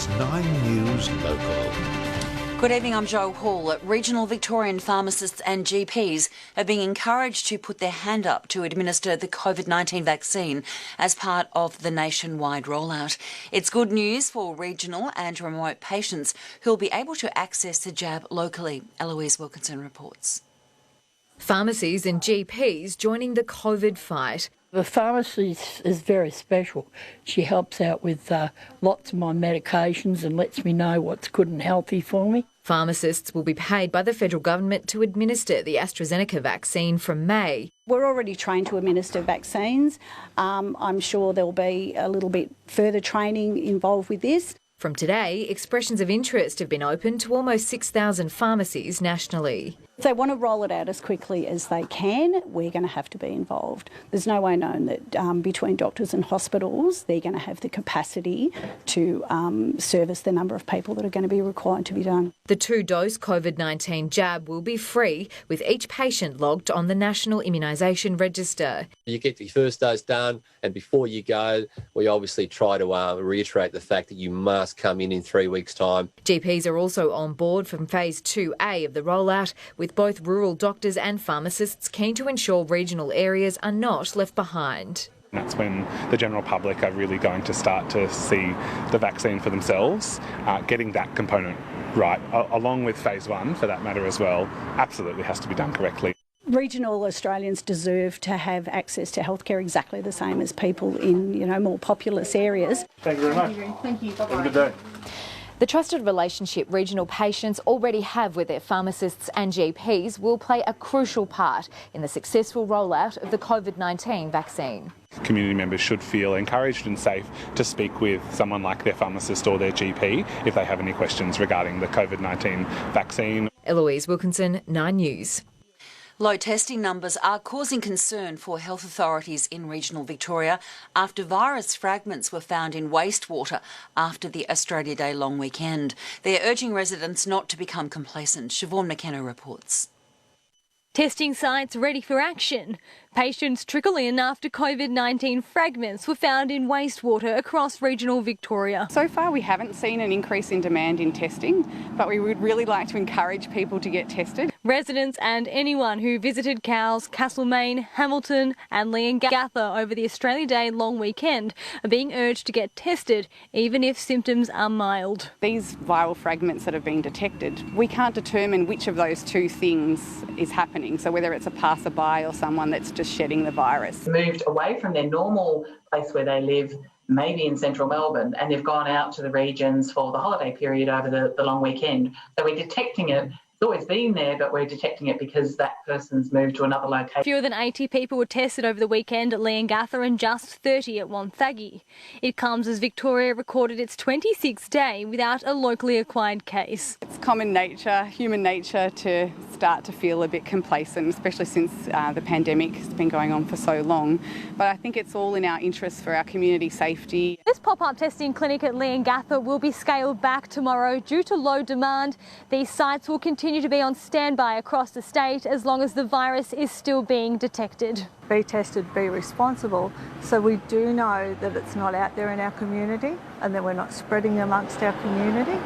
is 9 News Local. Good evening, I'm Jo Hall. Regional Victorian pharmacists and GPs are being encouraged to put their hand up to administer the COVID-19 vaccine as part of the nationwide rollout. It's good news for regional and remote patients who'll be able to access the jab locally. Eloise Wilkinson reports. Pharmacies and GPs joining the COVID fight. The pharmacist is very special. She helps out with lots of my medications and lets me know what's good and healthy for me. Pharmacists will be paid by the federal government to administer the AstraZeneca vaccine from May. We're already trained to administer vaccines. I'm sure there'll be a little bit further training involved with this. From today, expressions of interest have been opened to almost 6,000 pharmacies nationally. If they want to roll it out as quickly as they can, we're going to have to be involved. There's no way known that between doctors and hospitals, they're going to have the capacity to service the number of people that are going to be required to be done. The 2-dose COVID-19 jab will be free, with each patient logged on the National Immunisation Register. You get your first dose done, and before you go, we obviously try to reiterate the fact that you must come in 3 weeks' time. GPs are also on board from Phase 2A of the rollout, with both rural doctors and pharmacists keen to ensure regional areas are not left behind. That's when the general public are really going to start to see the vaccine for themselves. Getting that component right, along with Phase 1 for that matter as well, absolutely has to be done correctly. Regional Australians deserve to have access to healthcare exactly the same as people in, more populous areas. Thank you very much. Thank you. Bye-bye. Have a good day. The trusted relationship regional patients already have with their pharmacists and GPs will play a crucial part in the successful rollout of the COVID-19 vaccine. Community members should feel encouraged and safe to speak with someone like their pharmacist or their GP if they have any questions regarding the COVID-19 vaccine. Eloise Wilkinson, 9 News. Low testing numbers are causing concern for health authorities in regional Victoria after virus fragments were found in wastewater after the Australia Day long weekend. They're urging residents not to become complacent. Siobhan McKenna reports. Testing sites ready for action. Patients trickle in after COVID-19 fragments were found in wastewater across regional Victoria. So far we haven't seen an increase in demand in testing, but we would really like to encourage people to get tested. Residents and anyone who visited Cowes, Castlemaine, Hamilton and Leongatha over the Australia Day long weekend are being urged to get tested, even if symptoms are mild. These viral fragments that have been detected, we can't determine which of those two things is happening. So whether it's a passerby or someone that's just shedding the virus. Moved away from their normal place where they live, maybe in central Melbourne, and they've gone out to the regions for the holiday period over the long weekend. So we're detecting it. It's always been there, but we're detecting it because that person's moved to another location. Fewer than 80 people were tested over the weekend at Leongatha and just 30 at Wonthaggi. It comes as Victoria recorded its 26th day without a locally acquired case. It's common nature, human nature, to start to feel a bit complacent, especially since the pandemic has been going on for so long. But I think it's all in our interest for our community safety. This pop-up testing clinic at Leongatha will be scaled back tomorrow due to low demand. These sites will continue to be on standby across the state as long as the virus is still being detected. Be tested, be responsible, so we do know that it's not out there in our community and that we're not spreading amongst our community.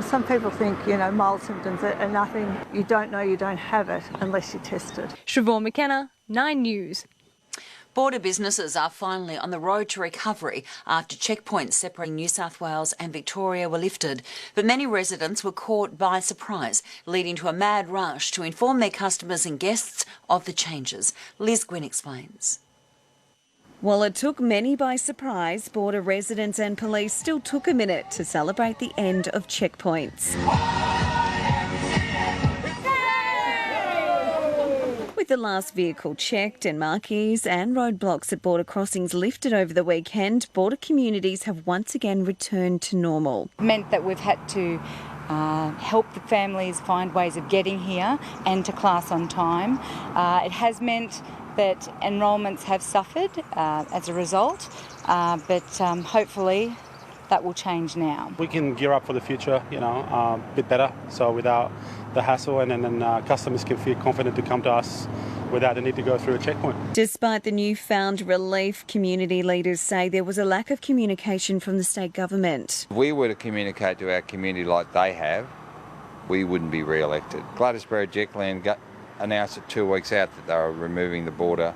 Some people think, mild symptoms are nothing. You don't know you don't have it unless you test it. Siobhan McKenna, 9 News. Border businesses are finally on the road to recovery after checkpoints separating New South Wales and Victoria were lifted. But many residents were caught by surprise, leading to a mad rush to inform their customers and guests of the changes. Liz Gwynn explains. While it took many by surprise, border residents and police still took a minute to celebrate the end of checkpoints. With the last vehicle checked and marquees and roadblocks at border crossings lifted over the weekend, border communities have once again returned to normal. It meant that we've had to help the families find ways of getting here and to class on time. It has meant that enrolments have suffered as a result, but hopefully that will change now. We can gear up for the future, a bit better, so without the hassle, and then customers can feel confident to come to us without the need to go through a checkpoint. Despite the newfound relief, community leaders say there was a lack of communication from the state government. If we were to communicate to our community like they have, we wouldn't be re-elected. Gladysborough-Jeckland announced it 2 weeks out that they were removing the border.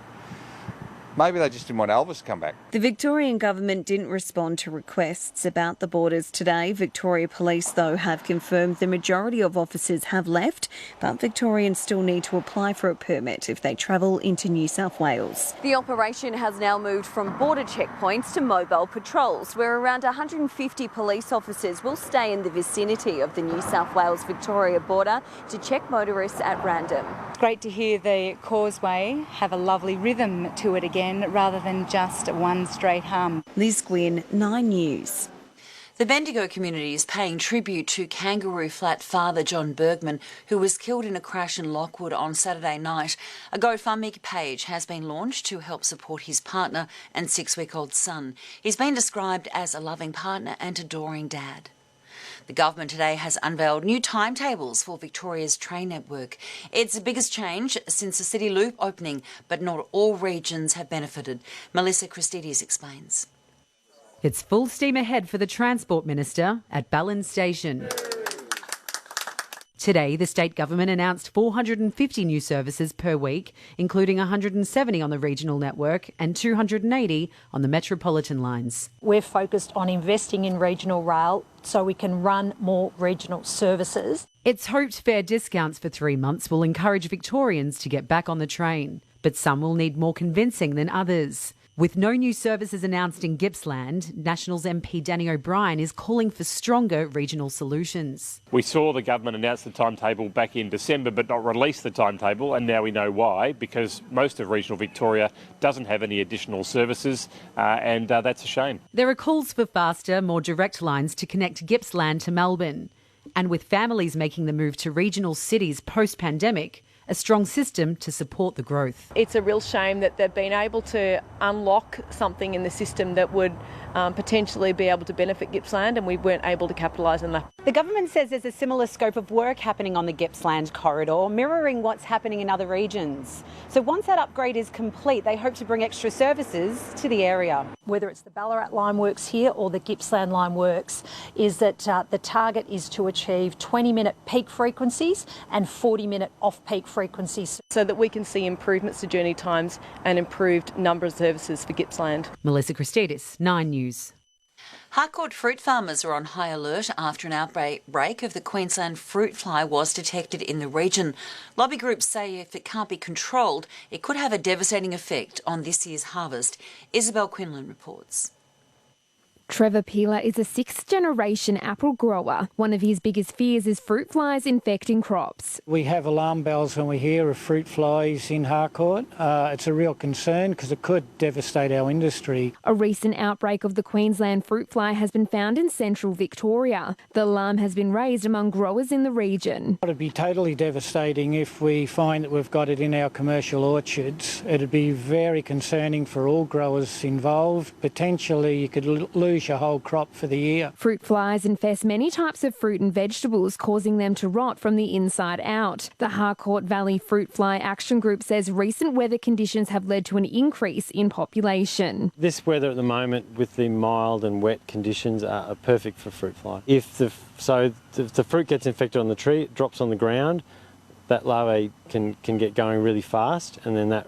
Maybe they just didn't want Elvis to come back. The Victorian government didn't respond to requests about the borders today. Victoria Police, though, have confirmed the majority of officers have left, but Victorians still need to apply for a permit if they travel into New South Wales. The operation has now moved from border checkpoints to mobile patrols, where around 150 police officers will stay in the vicinity of the New South Wales-Victoria border to check motorists at random. It's great to hear the causeway have a lovely rhythm to it again, rather than just one straight hum. Liz Gwynn, 9 News. The Bendigo community is paying tribute to Kangaroo Flat father John Bergman, who was killed in a crash in Lockwood on Saturday night. A GoFundMe page has been launched to help support his partner and 6-week-old son. He's been described as a loving partner and adoring dad. The government today has unveiled new timetables for Victoria's train network. It's the biggest change since the City Loop opening, but not all regions have benefited. Melissa Christidis explains. It's full steam ahead for the Transport Minister at Ballin Station. Today, the state government announced 450 new services per week, including 170 on the regional network and 280 on the metropolitan lines. We're focused on investing in regional rail so we can run more regional services. It's hoped fare discounts for 3 months will encourage Victorians to get back on the train, but some will need more convincing than others. With no new services announced in Gippsland, Nationals MP Danny O'Brien is calling for stronger regional solutions. We saw the government announce the timetable back in December but not release the timetable, and now we know why, because most of regional Victoria doesn't have any additional services, and that's a shame. There are calls for faster, more direct lines to connect Gippsland to Melbourne. And with families making the move to regional cities post-pandemic, a strong system to support the growth. It's a real shame that they've been able to unlock something in the system that would potentially be able to benefit Gippsland, and we weren't able to capitalise on that. The government says there's a similar scope of work happening on the Gippsland corridor, mirroring what's happening in other regions. So once that upgrade is complete, they hope to bring extra services to the area. Whether it's the Ballarat line works here or the Gippsland line works, is that the target is to achieve 20-minute peak frequencies and 40-minute off-peak frequencies. So that we can see improvements to journey times and improved number of services for Gippsland. Melissa Christidis, 9 News. Harcourt fruit farmers are on high alert after an outbreak of the Queensland fruit fly was detected in the region. Lobby groups say if it can't be controlled, it could have a devastating effect on this year's harvest. Isabel Quinlan reports. Trevor Peeler is a 6th-generation apple grower. One of his biggest fears is fruit flies infecting crops. We have alarm bells when we hear of fruit flies in Harcourt. It's a real concern because it could devastate our industry. A recent outbreak of the Queensland fruit fly has been found in central Victoria. The alarm has been raised among growers in the region. It would be totally devastating if we find that we've got it in our commercial orchards. It would be very concerning for all growers involved. Potentially you could lose your whole crop for the year. Fruit flies infest many types of fruit and vegetables, causing them to rot from the inside out. The Harcourt Valley Fruit Fly Action Group says recent weather conditions have led to an increase in population. This weather at the moment with the mild and wet conditions are perfect for fruit fly. If the fruit gets infected on the tree, it drops on the ground, that larvae can get going really fast, and then that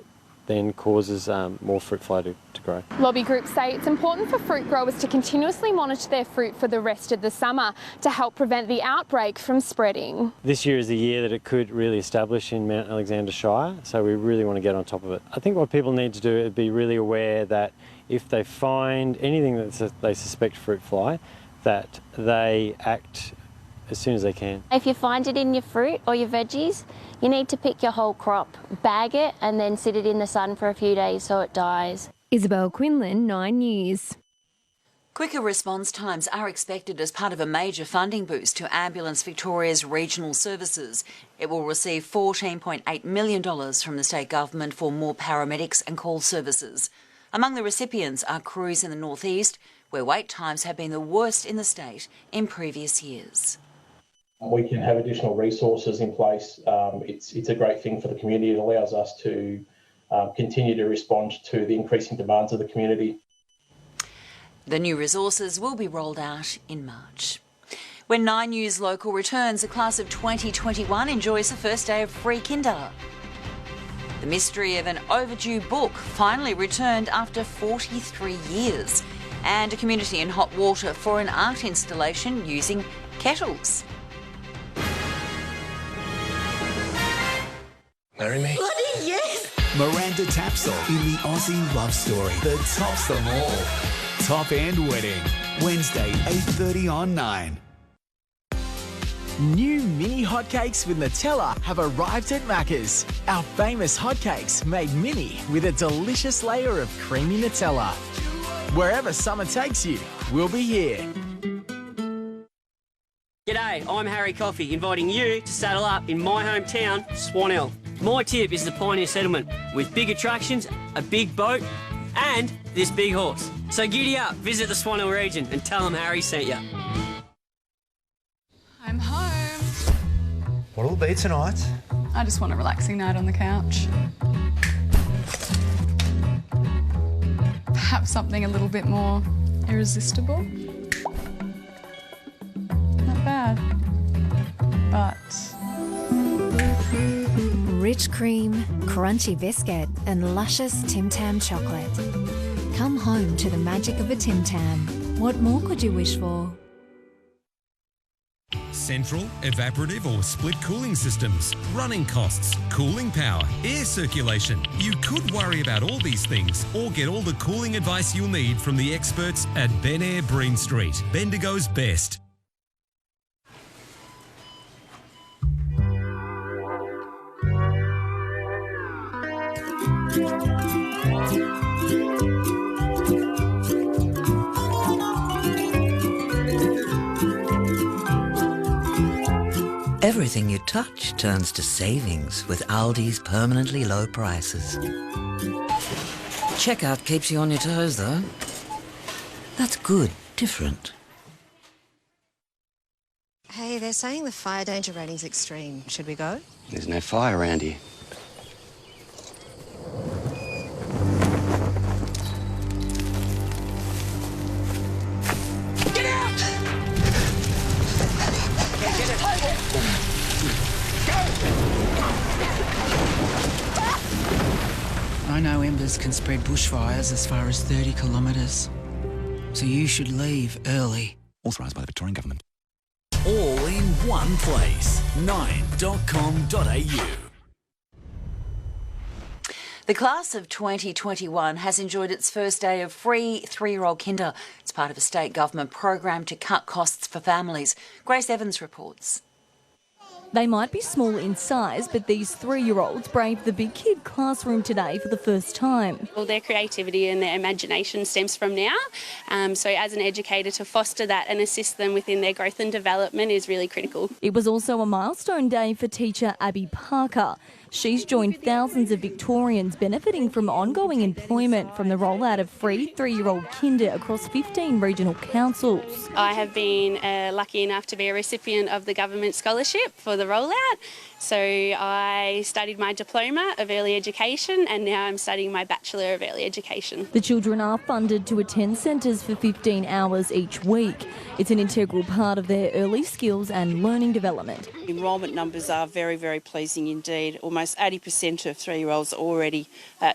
causes more fruit fly to grow. Lobby groups say it's important for fruit growers to continuously monitor their fruit for the rest of the summer to help prevent the outbreak from spreading. This year is the year that it could really establish in Mount Alexander Shire, so we really want to get on top of it. I think what people need to do is be really aware that if they find anything that they suspect fruit fly, that they act as soon as they can. If you find it in your fruit or your veggies, you need to pick your whole crop, bag it and then sit it in the sun for a few days so it dies. Isabel Quinlan, 9 News. Quicker response times are expected as part of a major funding boost to Ambulance Victoria's regional services. It will receive $14.8 million from the state government for more paramedics and call services. Among the recipients are crews in the northeast, where wait times have been the worst in the state in previous years. We can have additional resources in place. It's a great thing for the community. It allows us to continue to respond to the increasing demands of the community. The new resources will be rolled out in March. When 9 News Local returns, the class of 2021 enjoys the first day of free kinder. The mystery of an overdue book finally returned after 43 years. And a community in hot water for an art installation using kettles. Marry me? Bloody yes! Miranda Tapsell in the Aussie love story that tops them all. Top and Wedding. Wednesday, 8:30 on 9. New mini hotcakes with Nutella have arrived at Macca's. Our famous hotcakes made mini with a delicious layer of creamy Nutella. Wherever summer takes you, we'll be here. G'day, I'm Harry Coffey, inviting you to saddle up in my hometown, Swanhill. My tip is the Pioneer Settlement, with big attractions, a big boat, and this big horse. So giddy up, visit the Swanhill region and tell them Harry sent you. I'm home. What'll it be tonight? I just want a relaxing night on the couch. Perhaps something a little bit more irresistible. Not bad, but... Rich cream, crunchy biscuit and luscious Tim Tam chocolate. Come home to the magic of a Tim Tam. What more could you wish for? Central, evaporative or split cooling systems, running costs, cooling power, air circulation. You could worry about all these things or get all the cooling advice you'll need from the experts at Ben Air Breen Street, Bendigo's best. Everything you touch turns to savings with Aldi's permanently low prices. Checkout keeps you on your toes, though. That's good, different. Hey, they're saying the fire danger rating's extreme. Should we go? There's no fire around here. Get out! Get it! I know embers can spread bushfires as far as 30 kilometres. So you should leave early. Authorised by the Victorian Government. All in one place. 9.com.au. The class of 2021 has enjoyed its first day of free 3-year-old kinder. It's part of a state government program to cut costs for families. Grace Evans reports. They might be small in size, but these 3-year-olds braved the big kid classroom today for the first time. All their creativity and their imagination stems from now. So as an educator, to foster that and assist them within their growth and development is really critical. It was also a milestone day for teacher Abby Parker. She's joined thousands of Victorians benefiting from ongoing employment from the rollout of free 3-year-old kinder across 15 regional councils. I have been lucky enough to be a recipient of the government scholarship for the rollout. So I studied my diploma of early education and now I'm studying my Bachelor of Early Education. The children are funded to attend centres for 15 hours each week. It's an integral part of their early skills and learning development. Enrolment numbers are very, very pleasing indeed. Almost 80% of 3-year-olds are already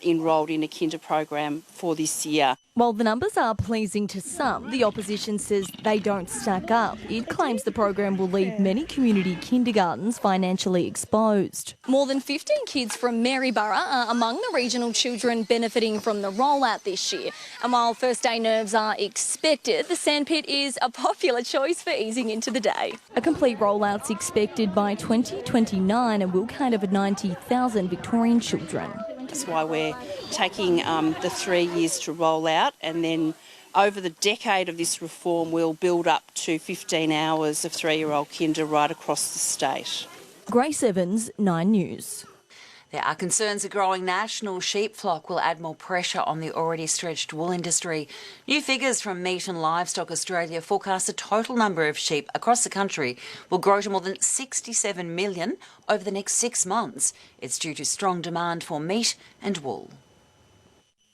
enrolled in a kinder program for this year. While the numbers are pleasing to some, the opposition says they don't stack up. It claims the program will leave many community kindergartens financially exposed. More than 15 kids from Maryborough are among the regional children benefiting from the rollout this year. And while first day nerves are expected, the sandpit is a popular choice for easing into the day. A complete rollout's expected by 2029 and will cater for 90,000 Victorian children. That's why we're taking the 3 years to roll out, and then over the decade of this reform we'll build up to 15 hours of 3-year-old kinder right across the state. Grace Evans, 9 News. There are concerns a growing national sheep flock will add more pressure on the already stretched wool industry. New figures from Meat and Livestock Australia forecast the total number of sheep across the country will grow to more than 67 million over the next 6 months. It's due to strong demand for meat and wool.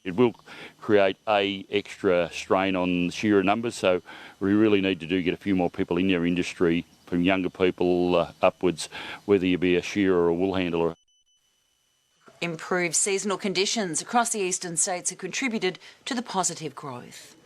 It will create a extra strain on the shearer numbers, so we really need to get a few more people in their industry, from younger people upwards, whether you be a shearer or a wool handler. Improved seasonal conditions across the eastern states have contributed to the positive growth.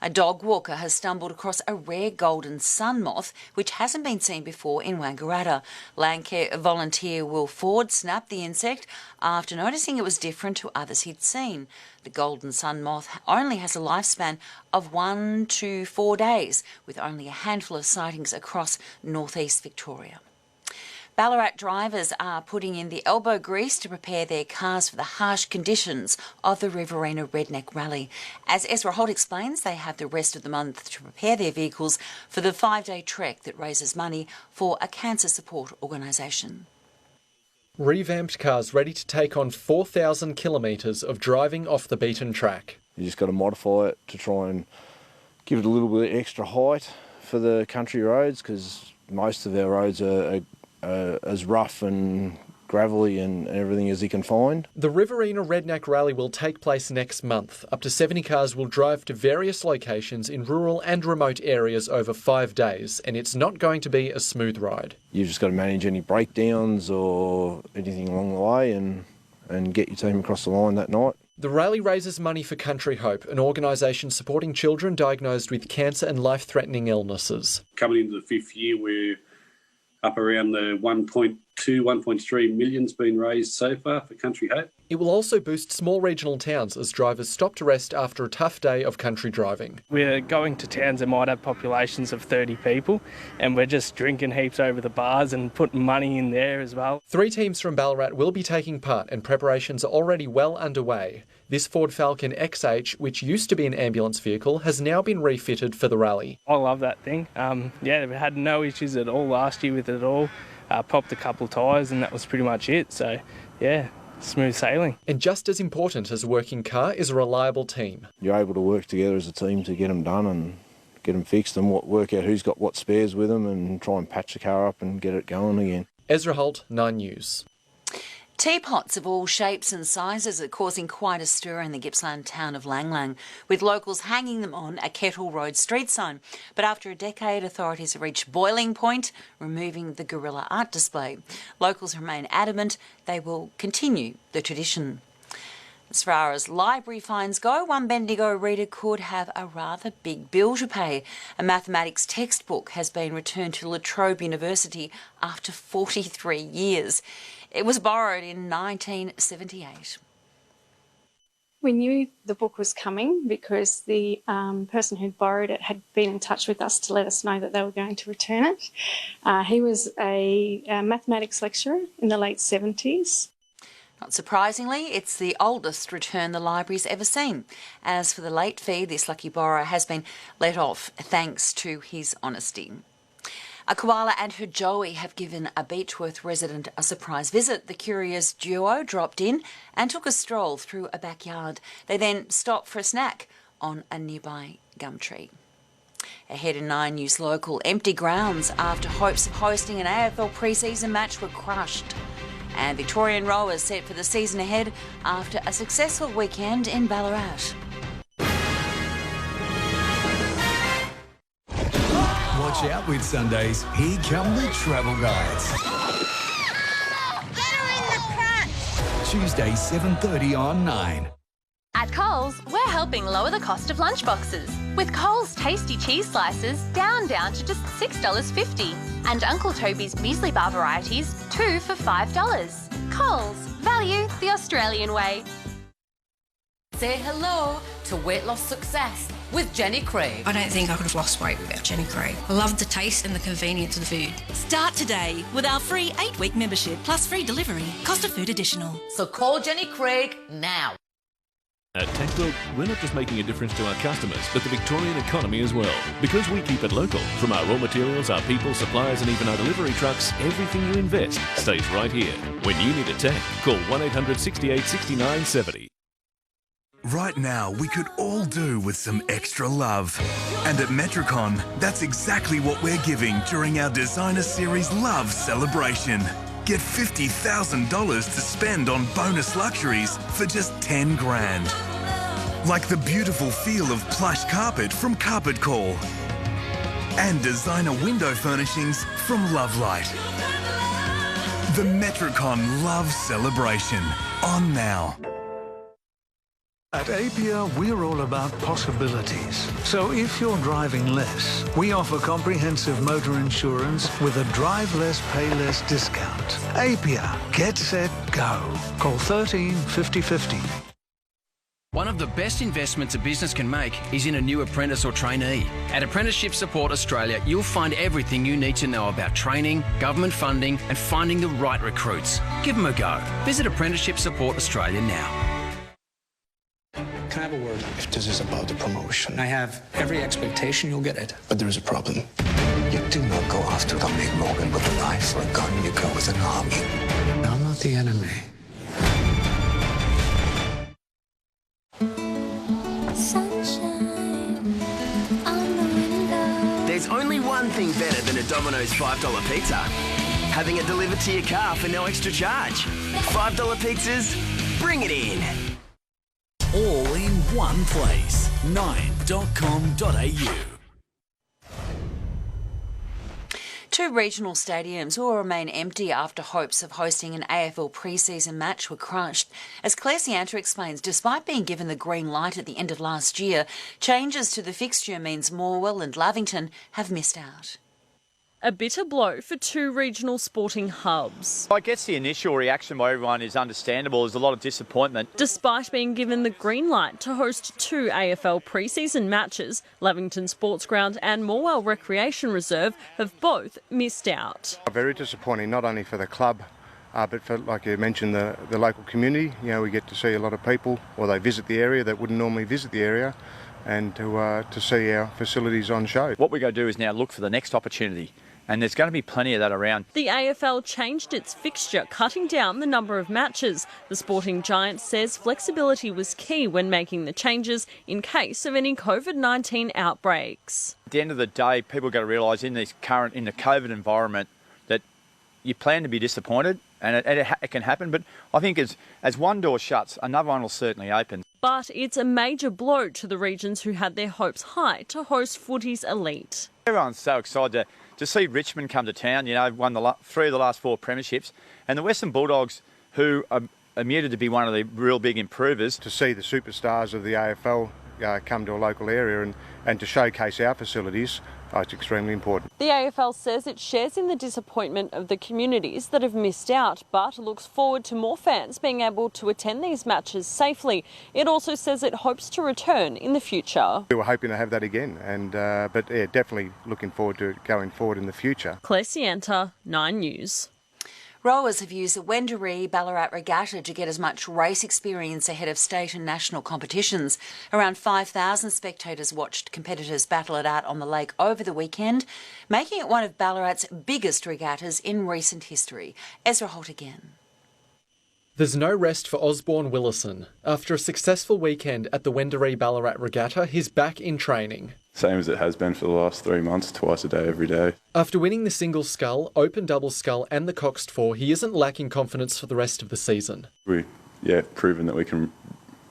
A dog walker has stumbled across a rare golden sun moth which hasn't been seen before in Wangaratta. Landcare volunteer Will Ford snapped the insect after noticing it was different to others he'd seen. The golden sun moth only has a lifespan of 1 to 4 days, with only a handful of sightings across northeast Victoria. Ballarat drivers are putting in the elbow grease to prepare their cars for the harsh conditions of the Riverina Redneck Rally. As Ezra Holt explains, they have the rest of the month to prepare their vehicles for the 5-day trek that raises money for a cancer support organisation. Revamped cars ready to take on 4,000 kilometres of driving off the beaten track. You just got to modify it to try and give it a little bit extra height for the country roads, because most of our roads are as rough and gravelly and everything as you can find. The Riverina Redneck Rally will take place next month. Up to 70 cars will drive to various locations in rural and remote areas over 5 days, and it's not going to be a smooth ride. You've just got to manage any breakdowns or anything along the way and get your team across the line that night. The rally raises money for Country Hope, an organisation supporting children diagnosed with cancer and life-threatening illnesses. Coming into the 5th year, we're up around the 1.2, 1.3 million's been raised so far for Country Hope. It will also boost small regional towns as drivers stop to rest after a tough day of country driving. We're going to towns that might have populations of 30 people, and we're just drinking heaps over the bars and putting money in there as well. 3 teams from Ballarat will be taking part, and preparations are already well underway. This Ford Falcon XH, which used to be an ambulance vehicle, has now been refitted for the rally. I love that thing. We had no issues at all last year with it at all. Popped a couple tyres and that was pretty much it. So, yeah, smooth sailing. And just as important as a working car is a reliable team. You're able to work together as a team to get them done and get them fixed and work out who's got what spares with them and try and patch the car up and get it going again. Ezra Holt, 9 News. Teapots of all shapes and sizes are causing quite a stir in the Gippsland town of Lang Lang, with locals hanging them on a Kettle Road street sign. But after a decade, authorities have reached boiling point, removing the guerrilla art display. Locals remain adamant they will continue the tradition. As far as library fines go, one Bendigo reader could have a rather big bill to pay. A mathematics textbook has been returned to La Trobe University after 43 years. It was borrowed in 1978. We knew the book was coming because the person who'd borrowed it had been in touch with us to let us know that they were going to return it. He was a mathematics lecturer in the late 70s. Not surprisingly, it's the oldest return the library's ever seen. As for the late fee, this lucky borrower has been let off thanks to his honesty. A koala and her joey have given a Beechworth resident a surprise visit. The curious duo dropped in and took a stroll through a backyard. They then stopped for a snack on a nearby gum tree. Ahead in 9 News Local, empty grounds after hopes of hosting an AFL pre-season match were crushed. And Victorian rowers set for the season ahead after a successful weekend in Ballarat. Watch out with Sundays. Here come the travel guides. Get her in the crutch! Tuesday, 7:30 on 9. At Coles, we're helping lower the cost of lunchboxes. With Coles tasty cheese slices down to just $6.50. And Uncle Toby's muesli bar varieties, 2 for $5. Coles, value the Australian way. Say hello to Weight Loss Success with Jenny Craig. I don't think I could have lost weight without Jenny Craig. I love the taste and the convenience of the food. Start today with our free 8-week membership plus free delivery. Cost of food additional. So call Jenny Craig now. At Tactile, we're not just making a difference to our customers, but the Victorian economy as well. Because we keep it local. From our raw materials, our people, suppliers and even our delivery trucks, everything you invest stays right here. When you need a tech, call 1800 68 69 70. Right now, we could all do with some extra love. And at Metricon, that's exactly what we're giving during our Designer Series Love celebration. Get $50,000 to spend on bonus luxuries for just 10 grand. Like the beautiful feel of plush carpet from Carpet Call. And designer window furnishings from Lovelight. The Metricon Love Celebration. On now. At Apia, we're all about possibilities. So if you're driving less, we offer comprehensive motor insurance with a drive less, pay less discount. Apia, get set, go. Call 13 50 50. One of the best investments a business can make is in a new apprentice or trainee. At Apprenticeship Support Australia, you'll find everything you need to know about training, government funding and finding the right recruits. Give them a go. Visit Apprenticeship Support Australia now. Can I have a word? If this is about the promotion, I have every expectation you'll get it. But there is a problem. You do not go after Dominic Morgan with a knife or a gun. You go with an army. I'm not the enemy. There's only one thing better than a Domino's $5 pizza. Having it delivered to your car for no extra charge. $5 pizzas, bring it in. All in one place. 9.com.au. Two regional stadiums will remain empty after hopes of hosting an AFL pre-season match were crushed. As Claire Sianta explains, despite being given the green light at the end of last year, changes to the fixture means Morwell and Lavington have missed out. A bitter blow for two regional sporting hubs. I guess the initial reaction by everyone is understandable. There's a lot of disappointment. Despite being given the green light to host two AFL pre-season matches, Lavington Sports Ground and Morwell Recreation Reserve have both missed out. Very disappointing, not only for the club, but for, like you mentioned, the local community. You know, we get to see a lot of people, or they visit the area that wouldn't normally visit the area, and to see our facilities on show. What we're going to do is now look for the next opportunity. And there's going to be plenty of that around. The AFL changed its fixture, cutting down the number of matches. The sporting giant says flexibility was key when making the changes in case of any COVID-19 outbreaks. At the end of the day, people got to realise in the COVID environment that you plan to be disappointed, and it can happen. But I think as one door shuts, another one will certainly open. But it's a major blow to the regions who had their hopes high to host footy's elite. Everyone's so excited to see Richmond come to town. You know, won three of the last four premierships, and the Western Bulldogs, who are muted to be one of the real big improvers. To see the superstars of the AFL come to a local area and to showcase our facilities, it's extremely important. The AFL says it shares in the disappointment of the communities that have missed out, but looks forward to more fans being able to attend these matches safely. It also says it hopes to return in the future. We were hoping to have that again, but yeah, definitely looking forward to it going forward in the future. Claire Sianta, 9 News. Rowers have used the Wendouree Ballarat Regatta to get as much race experience ahead of state and national competitions. Around 5,000 spectators watched competitors battle it out on the lake over the weekend, making it one of Ballarat's biggest regattas in recent history. Ezra Holt again. There's no rest for Osborne Willison. After a successful weekend at the Wendouree Ballarat Regatta, he's back in training. Same as it has been for the last 3 months, twice a day, every day. After winning the single scull, open double scull and the coxed four, he isn't lacking confidence for the rest of the season. Proven that we can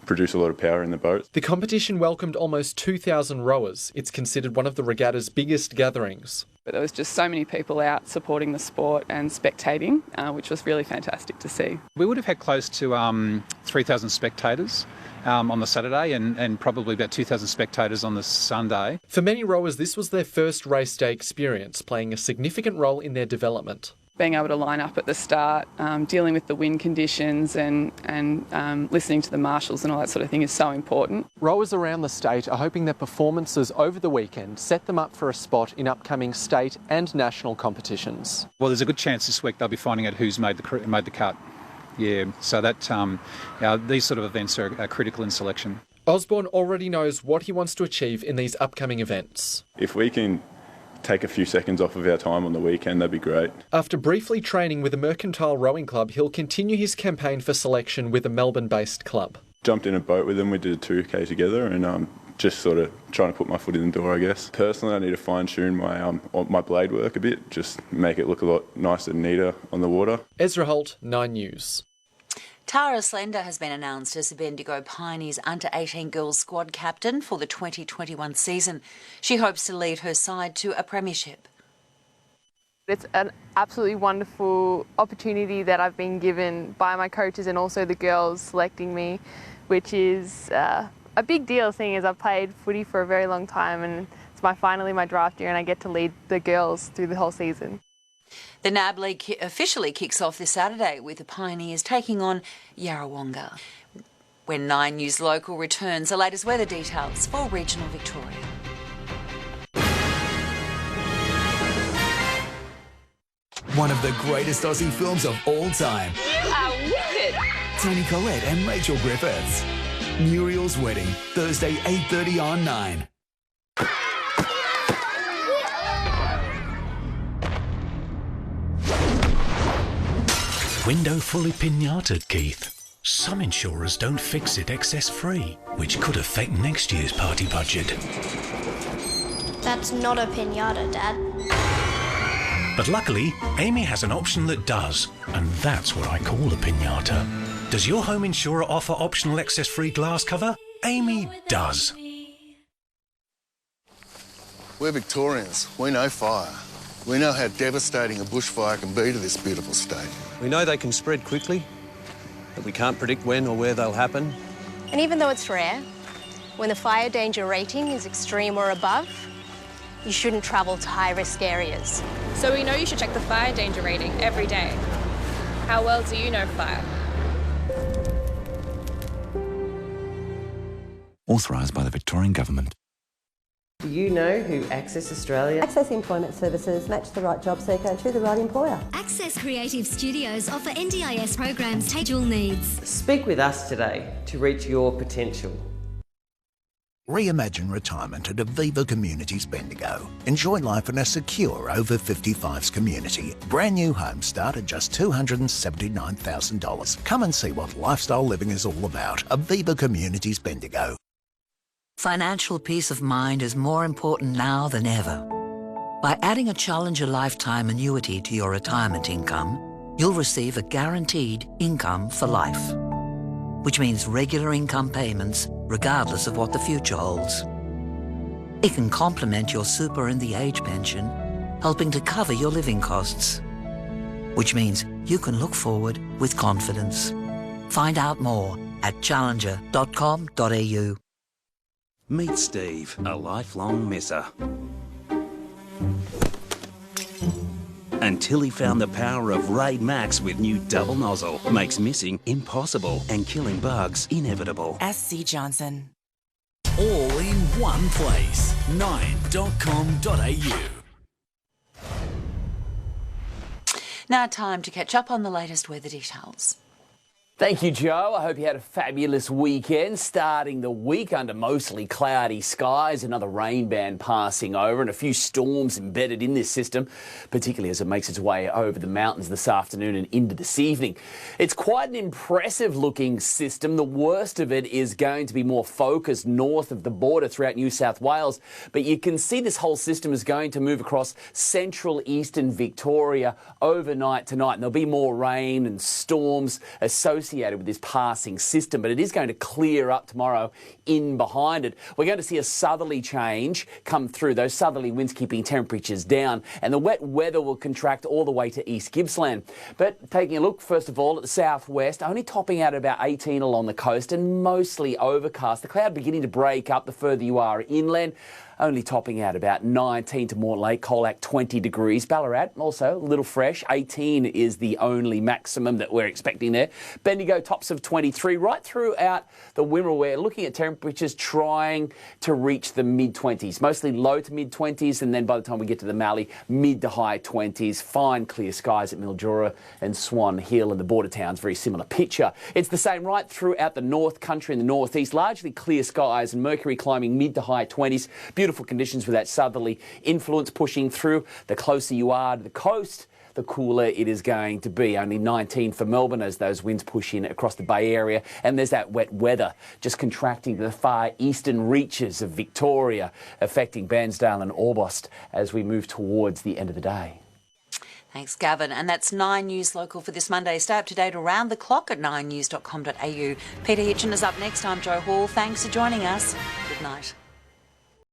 produce a lot of power in the boat. The competition welcomed almost 2,000 rowers. It's considered one of the regatta's biggest gatherings. But there was just so many people out supporting the sport and spectating, which was really fantastic to see. We would have had close to 3,000 spectators on the Saturday and probably about 2,000 spectators on the Sunday. For many rowers, this was their first race day experience, playing a significant role in their development. Being able to line up at the start, dealing with the wind conditions and listening to the marshals and all that sort of thing is so important. Rowers around the state are hoping their performances over the weekend set them up for a spot in upcoming state and national competitions. Well, there's a good chance this week they'll be finding out who's made the cut. Yeah, so that these sort of events are critical in selection. Osborne already knows what he wants to achieve in these upcoming events. If we can take a few seconds off of our time on the weekend, that'd be great. After briefly training with the Mercantile Rowing Club, he'll continue his campaign for selection with a Melbourne-based club. Jumped in a boat with them, we did a 2K together, and just sort of trying to put my foot in the door, I guess. Personally, I need to fine-tune my blade work a bit, just make it look a lot nicer and neater on the water. Ezra Holt, 9 News. Tara Slender has been announced as the Bendigo Pioneers under-18 girls squad captain for the 2021 season. She hopes to lead her side to a premiership. It's an absolutely wonderful opportunity that I've been given by my coaches and also the girls selecting me, which is a big deal, seeing as I've played footy for a very long time and it's finally my draft year and I get to lead the girls through the whole season. The NAB League officially kicks off this Saturday with the Pioneers taking on Yarrawonga. When 9 News Local returns, the latest weather details for regional Victoria. One of the greatest Aussie films of all time. You are wicked! Tony Collette and Rachel Griffiths. Muriel's Wedding, Thursday 8:30 on 9. Window fully pinataed, Keith. Some insurers don't fix it excess-free, which could affect next year's party budget. That's not a pinata, Dad. But luckily, Amy has an option that does, and that's what I call a pinata. Does your home insurer offer optional excess-free glass cover? Amy does. We're Victorians. We know fire. We know how devastating a bushfire can be to this beautiful state. We know they can spread quickly, but we can't predict when or where they'll happen. And even though it's rare, when the fire danger rating is extreme or above, you shouldn't travel to high-risk areas. So we know you should check the fire danger rating every day. How well do you know fire? Authorised by the Victorian Government. Do you know who Access Australia? Access Employment Services match the right job seeker to the right employer. Access Creative Studios offer NDIS programs to dual needs. Speak with us today to reach your potential. Reimagine retirement at Aviva Communities Bendigo. Enjoy life in a secure over 55s community. Brand new homes start at just $279,000. Come and see what lifestyle living is all about. Aviva Communities Bendigo. Financial peace of mind is more important now than ever. By adding a Challenger lifetime annuity to your retirement income, you'll receive a guaranteed income for life, which means regular income payments regardless of what the future holds. It can complement your super and the age pension, helping to cover your living costs, which means you can look forward with confidence. Find out more at challenger.com.au. Meet Steve, a lifelong misser. Until he found the power of Raid Max with new double nozzle. Makes missing impossible and killing bugs inevitable. SC Johnson. All in one place. 9.com.au. Now time to catch up on the latest weather details. Thank you, Joe. I hope you had a fabulous weekend. Starting the week under mostly cloudy skies, another rain band passing over and a few storms embedded in this system, particularly as it makes its way over the mountains this afternoon and into this evening. It's quite an impressive looking system. The worst of it is going to be more focused north of the border throughout New South Wales, but you can see this whole system is going to move across central eastern Victoria overnight tonight, and there'll be more rain and storms associated with this passing system, but it is going to clear up tomorrow in behind it. We're going to see a southerly change come through, those southerly winds keeping temperatures down, and the wet weather will contract all the way to East Gippsland. But taking a look, first of all, at the southwest, only topping out at about 18 along the coast and mostly overcast. The cloud beginning to break up the further you are inland. only topping out about 19 to Mortlake, Colac 20 degrees. Ballarat also a little fresh, 18 is the only maximum that we're expecting there. Bendigo tops of 23 right throughout the Wimmera. We're looking at temperatures trying to reach the mid-20s, mostly low to mid-20s, and then by the time we get to the Mallee, mid to high 20s. Fine clear skies at Mildura and Swan Hill and the border towns, very similar picture. It's the same right throughout the North Country and the Northeast, largely clear skies and mercury climbing mid to high 20s. Beautiful conditions with that southerly influence pushing through. The closer you are to the coast, the cooler it is going to be. Only 19 for Melbourne as those winds push in across the Bay Area. And there's that wet weather just contracting to the far eastern reaches of Victoria, affecting Bairnsdale and Orbost as we move towards the end of the day. Thanks, Gavin. And that's 9 News Local for this Monday. Stay up to date around the clock at 9news.com.au. Peter Hitchen is up next. I'm Jo Hall. Thanks for joining us. Good night.